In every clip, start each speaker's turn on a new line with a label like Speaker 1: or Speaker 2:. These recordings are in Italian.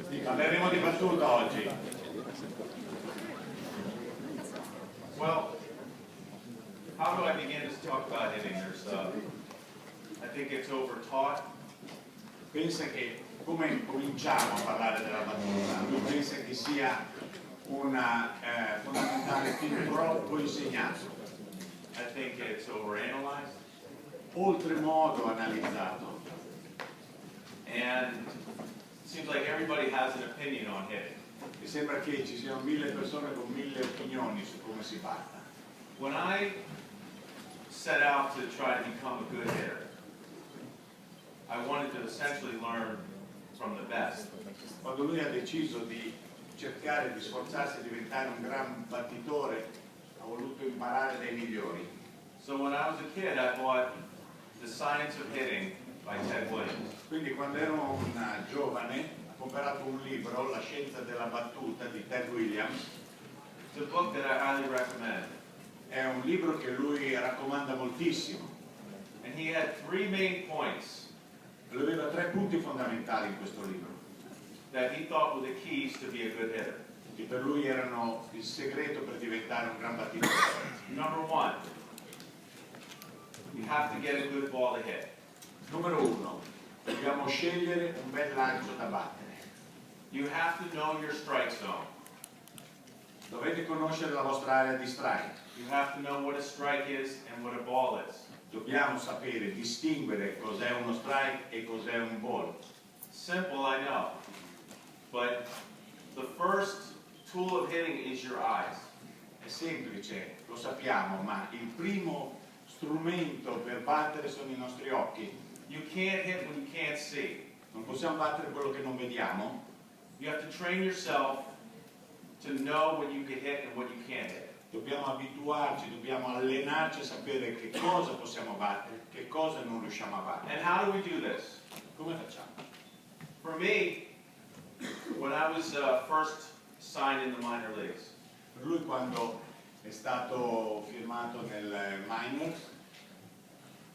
Speaker 1: Parleremo di battuta oggi.
Speaker 2: Well, how do I begin to talk about hitting? I think it's overtaught.
Speaker 1: Pensa che come cominciamo a parlare della battuta? Lui pensa che sia una fondamentale fin troppo insegnato.
Speaker 2: I think it's overanalyzed.
Speaker 1: Oltremodo analizzato.
Speaker 2: And it seems like everybody has an opinion on hitting.
Speaker 1: E sembra che ci siano 1000 persone con 1000 opinioni su come si batta.
Speaker 2: When I set out to try to become a good hitter, I wanted to essentially learn from the best.
Speaker 1: Quando lui ha deciso di cercare di sforzarsi di diventare un gran battitore, ha voluto imparare dai migliori.
Speaker 2: So when I was a kid, I bought The Science of Hitting by Ted Williams.
Speaker 1: Quindi quando ero un giovane ho comprato un libro, La scienza della battuta di Ted Williams.
Speaker 2: It's a book that I highly recommend.
Speaker 1: È un libro che lui raccomanda moltissimo.
Speaker 2: And he had three main points
Speaker 1: Lui aveva 3 punti fondamentali in questo libro,
Speaker 2: that he thought were the keys to be a good hitter.
Speaker 1: che per lui erano il segreto per diventare un gran battitore.
Speaker 2: Number one, you have to get a good ball to hit.
Speaker 1: Numero 1, dobbiamo scegliere un bel lancio da battere.
Speaker 2: You have to know your strike zone.
Speaker 1: Dovete conoscere la vostra area di strike.
Speaker 2: You have to know what a strike is and what a ball is.
Speaker 1: Dobbiamo sapere distinguere cos'è uno strike e cos'è un ball.
Speaker 2: Simple, I know. But the first tool of hitting is your eyes.
Speaker 1: È semplice, lo sappiamo, ma il primo strumento per battere sono i nostri occhi.
Speaker 2: You can't hit when you can't see.
Speaker 1: Non possiamo battere quello che non vediamo.
Speaker 2: You have to train yourself to know when you can hit and what you can't hit.
Speaker 1: Dobbiamo abituarci, dobbiamo allenarci a sapere che cosa possiamo battere, che cosa non riusciamo a battere.
Speaker 2: And how do we do this?
Speaker 1: Come facciamo?
Speaker 2: For me, when I was first signed in the minor leagues,
Speaker 1: Per lui quando è stato firmato nel minors,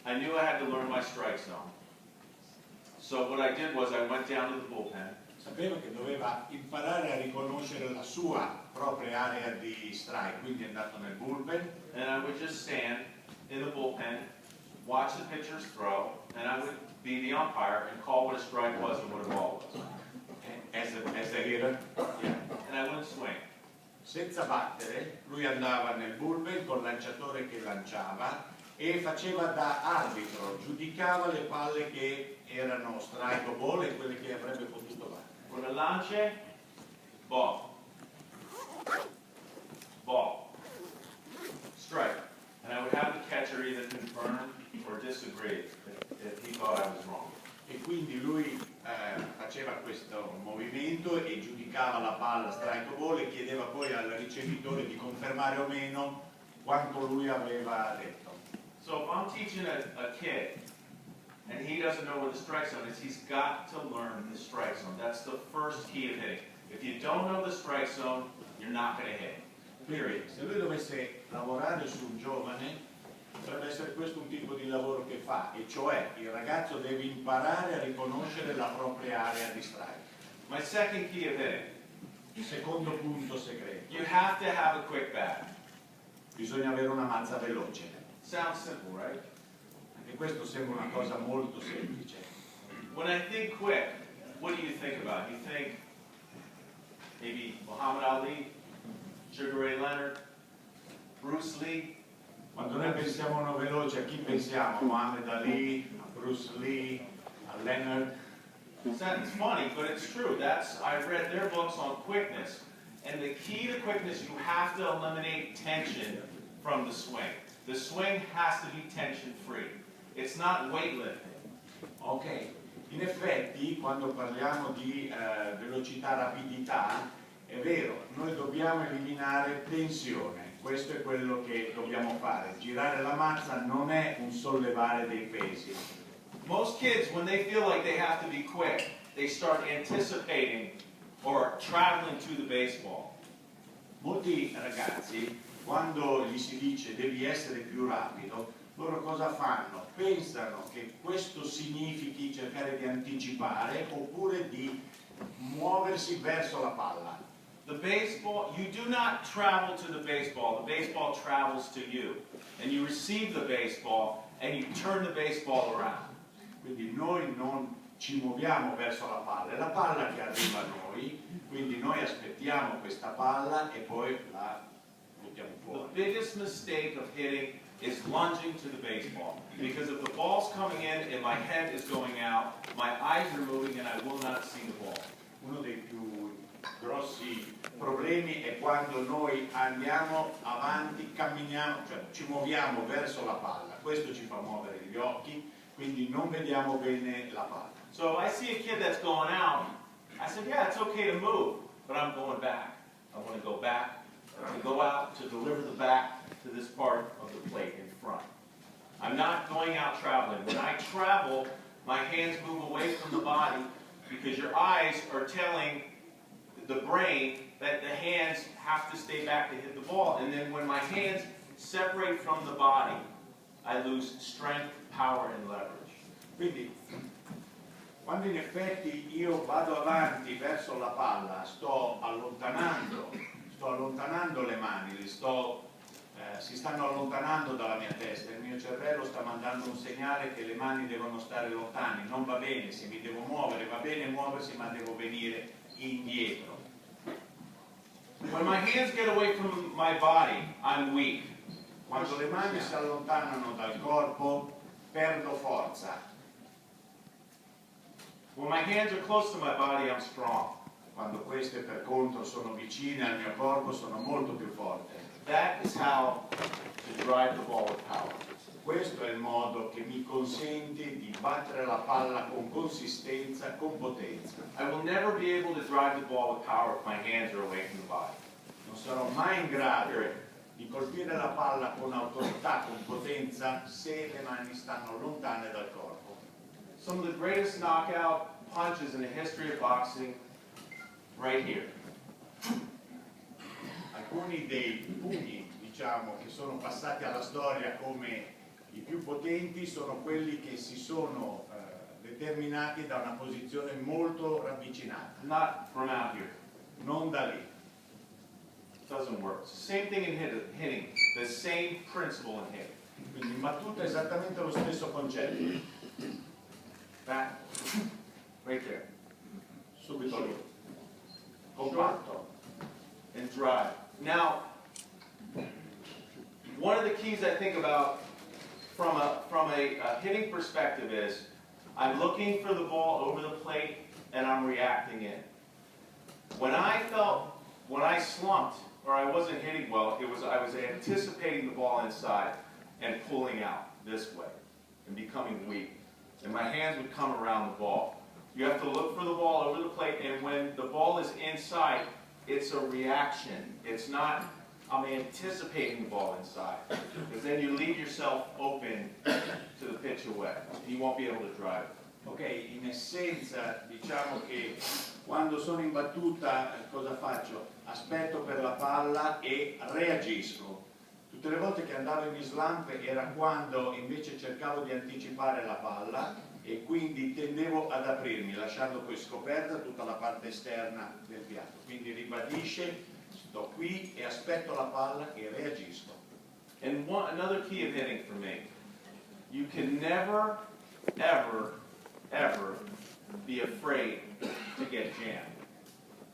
Speaker 2: I knew I had to learn my strike zone. So what I did was I went down to the bullpen.
Speaker 1: sapeva che doveva imparare a riconoscere la sua propria area di strike, quindi è andato nel bullpen.
Speaker 2: And I would just stand in the bullpen, watch the pitchers throw, and I would be the umpire and call what a strike was and what a ball was.
Speaker 1: As a hitter,
Speaker 2: Yeah. And I wouldn't swing.
Speaker 1: senza battere, lui andava nel bullpen col lanciatore che lanciava e faceva da arbitro, giudicava le palle che erano strike o ball e quelle che avrebbe potuto battere.
Speaker 2: Con a lance, ball. Ball. Strike. And I would have the catcher either confirm or disagree if he thought I was wrong.
Speaker 1: E quindi lui faceva questo movimento e giudicava la palla strike o ball e chiedeva poi al ricevitore di confermare o meno quanto lui aveva detto.
Speaker 2: So if I'm teaching a kid and he doesn't know where the strike zone is, he's got to learn the strike zone. That's the first key of hitting. If you don't know the strike zone, you're not going to hit. Period.
Speaker 1: Se lui dovesse lavorare su un giovane, potrebbe essere questo un tipo di lavoro che fa, e cioè il ragazzo deve imparare a riconoscere la propria area di strike.
Speaker 2: My second key of hitting,
Speaker 1: Il secondo punto segreto,
Speaker 2: you have to have a quick bat.
Speaker 1: bisogna avere una mazza veloce.
Speaker 2: Sounds simple, right?
Speaker 1: Anche questo sembra una cosa molto semplice.
Speaker 2: When I think quick, what do you think about? You think maybe Muhammad Ali, Sugar Ray Leonard, Bruce Lee?
Speaker 1: Quando noi pensiamo a uno veloce, a chi pensiamo? Muhammad Ali, a Bruce Lee, a Leonard?
Speaker 2: It's funny, but it's true. I've read their books on quickness, and the key to quickness, you have to eliminate tension from the swing. The swing has to be tension-free. It's not weightlifting.
Speaker 1: Ok, in effetti quando parliamo di velocità, rapidità, è vero, noi dobbiamo eliminare tensione. Questo è quello che dobbiamo fare. Girare la mazza non è un sollevare dei pesi.
Speaker 2: Most kids, when they feel like they have to be quick, they start anticipating or traveling to the baseball.
Speaker 1: Molti ragazzi, quando gli si dice devi essere più rapido, loro cosa fanno? Pensano che questo significhi cercare di anticipare oppure di muoversi verso la palla.
Speaker 2: The baseball, you do not travel to the baseball travels to you. And you receive the baseball, and you turn the baseball around.
Speaker 1: Quindi noi non ci muoviamo verso la palla, è la palla che arriva a noi, quindi noi aspettiamo questa palla e poi la buttiamo
Speaker 2: The
Speaker 1: fuori.
Speaker 2: biggest mistake of hitting is lunging to the baseball. Because if the ball's coming in and my head is going out, my eyes are moving and I will not see the ball.
Speaker 1: Uno dei più grossi problemi è quando noi andiamo avanti, camminiamo, cioè ci muoviamo verso la palla. Questo ci fa muovere gli occhi, quindi non vediamo bene la palla.
Speaker 2: So if I see a kid that's going out, I said, yeah, it's okay to move, but I'm going back. I want to go back, to go out, to deliver the bat to this part of the plate in front. I'm not going out traveling. When I travel, my hands move away from the body because your eyes are telling the brain that the hands have to stay back to hit the ball. And then when my hands separate from the body, I lose strength, power, and leverage.
Speaker 1: Quindi, quando in effetti io vado avanti verso la palla, sto allontanando le mani, si stanno allontanando dalla mia testa, il mio cervello sta mandando un segnale che le mani devono stare lontane, non va bene, se mi devo muovere, va bene muoversi, ma devo venire indietro.
Speaker 2: When my hands get away from my body, I'm weak.
Speaker 1: Quando le mani si allontanano dal corpo, perdo forza.
Speaker 2: When my hands are close to my body, I'm strong.
Speaker 1: Quando queste per contro sono vicine al mio corpo, sono molto più forte.
Speaker 2: That is how to drive the ball with power.
Speaker 1: Questo è il modo che mi consente di battere la palla con consistenza, con potenza.
Speaker 2: I will never be able to drive the ball with power if my hands are away from the body.
Speaker 1: Non sarò mai in grado di colpire la palla con autorità, con potenza, se le mani stanno lontane dal corpo.
Speaker 2: Some of the greatest knockout punches in the history of boxing, right here.
Speaker 1: Alcuni dei pugni, diciamo, che sono passati alla storia come i più potenti sono quelli che si sono determinati da una posizione molto ravvicinata.
Speaker 2: Not from out here.
Speaker 1: Non da lì.
Speaker 2: It doesn't work. It's the same thing in hitting. The same principle in hitting.
Speaker 1: Quindi in battuta è esattamente lo stesso concetto.
Speaker 2: Back. Right there.
Speaker 1: Subito lì. Compatto.
Speaker 2: And drive. Now, one of the keys I think about from a hitting perspective is I'm looking for the ball over the plate and I'm reacting in. When I slumped or I wasn't hitting well, I was anticipating the ball inside and pulling out this way and becoming weak. And my hands would come around the ball. You have to look for the ball over the plate, and when the ball is inside, it's a reaction. It's not, I'm anticipating the ball inside. Because then you leave yourself open to the pitch away. You won't be able to drive it.
Speaker 1: Ok, in essenza diciamo che quando sono in battuta cosa faccio? Aspetto per la palla e reagisco. Tutte le volte che andavo in slump era quando invece cercavo di anticipare la palla e quindi tendevo ad aprirmi, lasciando poi scoperta tutta la parte esterna del piatto. Quindi ribadisce, sto qui e aspetto la palla e reagisco.
Speaker 2: And another key of hitting for me, you can never, ever, ever be afraid to get jammed.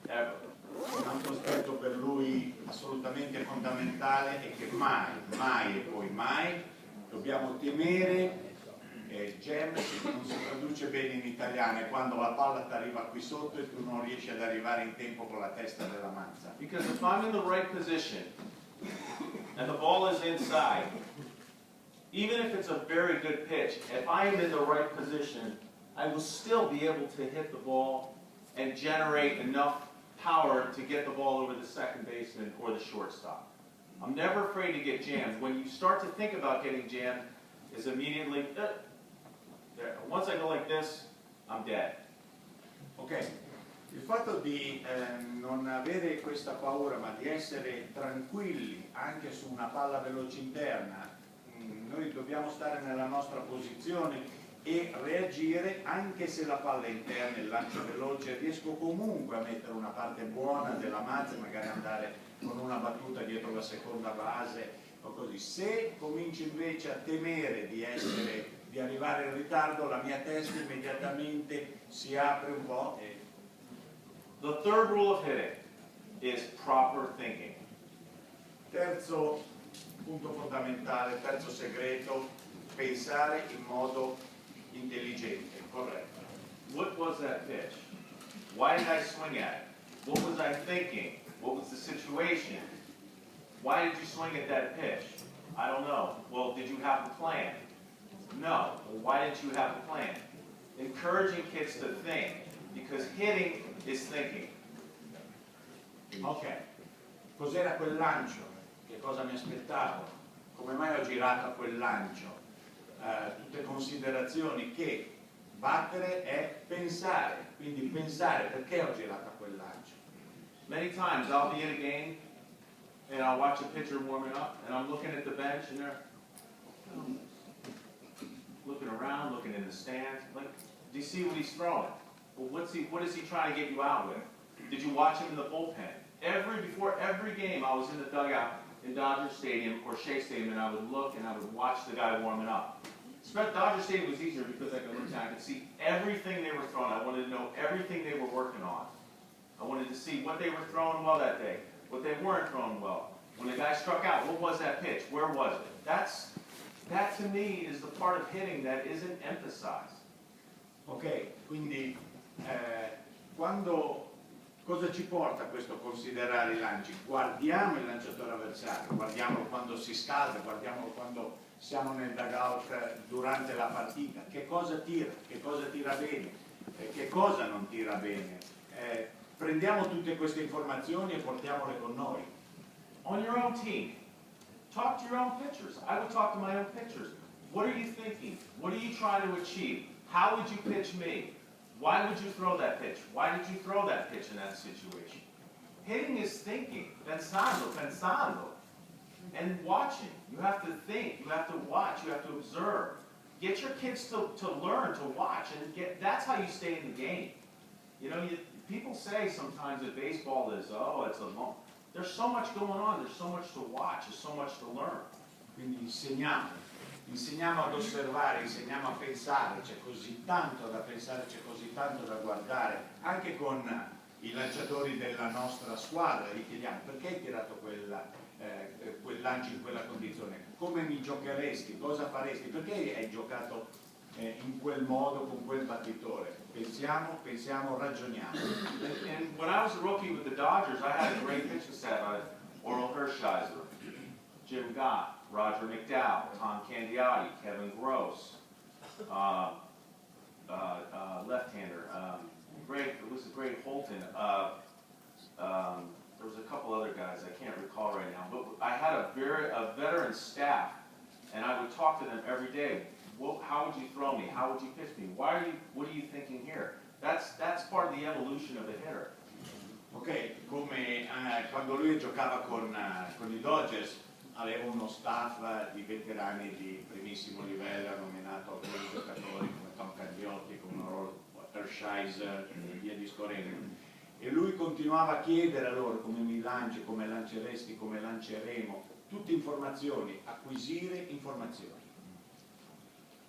Speaker 2: Ever.
Speaker 1: Un altro aspetto per lui assolutamente fondamentale è che mai, mai e poi mai dobbiamo temere jam, non si traduce bene in italiano, è quando la palla ti arriva qui sotto e tu non riesci ad arrivare in tempo con la testa della mazza.
Speaker 2: Because if I'm in the right position and the ball is inside, even if it's a very good pitch, if I am in the right position, I will still be able to hit the ball and generate enough power to get the ball over the second baseman or the shortstop. I'm never afraid to get jammed. When you start to think about getting jammed, is immediately, there. Once I go like this, I'm dead.
Speaker 1: Ok, il fatto di non avere questa paura ma di essere tranquilli anche su una palla veloce interna, noi dobbiamo stare nella nostra posizione e reagire anche se la palla è interna e il lancio veloce, riesco comunque a mettere una parte buona della mazza e magari andare con una battuta dietro la seconda base o così. Se comincio invece a temere di arrivare in ritardo, la mia testa immediatamente si apre un po' e...
Speaker 2: The third rule of hitting is proper thinking.
Speaker 1: Terzo punto fondamentale, terzo segreto, pensare in modo intelligente, corretto.
Speaker 2: What was that pitch? Why did I swing at it? What was I thinking? What was the situation? Why did you swing at that pitch? I don't know. Well, did you have a plan? No. Well, why didn't you have a plan? Encouraging kids to think, because hitting is thinking.
Speaker 1: Ok, cos'era quel lancio? Che cosa mi aspettavo? Come mai ho girato a quel lancio? Tutte considerazioni che battere è pensare, quindi pensare perché ho girato a quel lancio.
Speaker 2: Many times I'll be in a game and I'll watch a pitcher warming up and I'm looking at the bench and they're looking around, looking in the stands. Like, do you see what he's throwing? Well, what is he trying to get you out with? Did you watch him in the bullpen? Before every game, I was in the dugout in Dodger Stadium or Shea Stadium, and I would look and I would watch the guy warming up. Dodger Stadium was easier because I could look down, I could see everything they were throwing. I wanted to know everything they were working on. I wanted to see what they were throwing well that day, what they weren't throwing well. When the guy struck out, what was that pitch? Where was it? That to me is the part of hitting that isn't emphasized.
Speaker 1: Ok, quindi cosa ci porta questo considerare i lanci? Guardiamo il lanciatore avversario, guardiamolo quando si scalda, guardiamolo quando siamo nel dugout durante la partita, che cosa tira bene, che cosa non tira bene. Prendiamo tutte queste informazioni e portiamole con noi.
Speaker 2: On your own team, talk to your own pitchers. I would talk to my own pitchers. What are you thinking? What are you trying to achieve? How would you pitch me? Why would you throw that pitch? Why did you throw that pitch in that situation? Hitting is thinking, pensando, and watching. You have to think, you have to watch, you have to observe. Get your kids to learn to watch, and that's how you stay in the game. You know, people say sometimes that baseball is, it's a long. There's so much going on, there's so much to watch, there's so much to learn.
Speaker 1: Quindi insegniamo ad osservare, insegniamo a pensare, c'è così tanto da pensare, c'è così tanto da guardare, anche con i lanciatori della nostra squadra, gli chiediamo perché hai tirato quel lancio in quella condizione, come mi giocheresti, cosa faresti, perché hai giocato in quel modo, con quel battitore. Pensiamo, ragioniamo.
Speaker 2: And when I was a rookie with the Dodgers, I had a great pitching staff. I had Orel Hershiser, Jim Gott, Roger McDowell, Tom Candiotti, Kevin Gross, left-hander. It was a great Holton. There was a couple other guys I can't recall right now, but I had a veteran staff, and I would talk to them every day. How would you throw me? How would you pitch me? What are you thinking here? That's part of the evolution of the hitter.
Speaker 1: Ok, come quando lui giocava con i Dodgers, aveva uno staff di veterani di primissimo livello, ha nominato alcuni giocatori come Tom Candiotti, come Orel Hershiser e via discorrendo. E lui continuava a chiedere a loro come mi lanci, come lanceresti, come lanceremo, tutte informazioni, acquisire informazioni.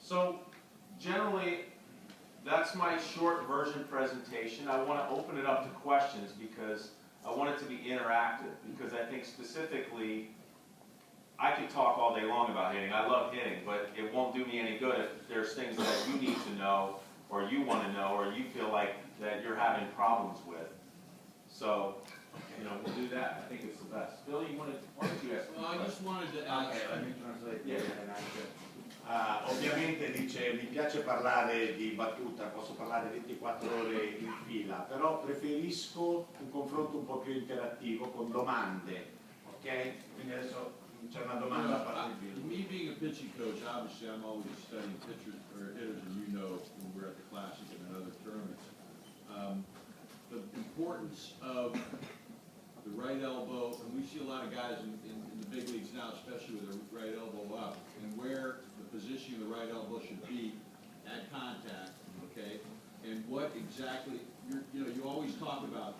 Speaker 2: So, generally, that's my short version presentation. I want to open it up to questions because I want it to be interactive, because I think specifically, I could talk all day long about hitting. I love hitting, but it won't do me any good if there's things that you need to know, or you want to know, or you feel like that you're having problems with. So, we'll do that. I think it's the best. Bill, why don't you ask?
Speaker 3: Well, I just wanted to ask.
Speaker 1: Okay, let me translate. Ovviamente dice mi piace parlare di battuta, posso parlare 24 ore in fila, però preferisco un confronto un po' più interattivo con domande, ok? Quindi adesso c'è una domanda a parte di Bill.
Speaker 3: Me being a pitching coach, obviously I'm always studying pitchers or hitters, and you know when we're at the Classic and other tournaments. The importance of the right elbow, and we see a lot of guys in the big leagues now, especially with the right elbow up, and where the position of the right elbow should be at contact, okay? And what exactly, you know, you always talk about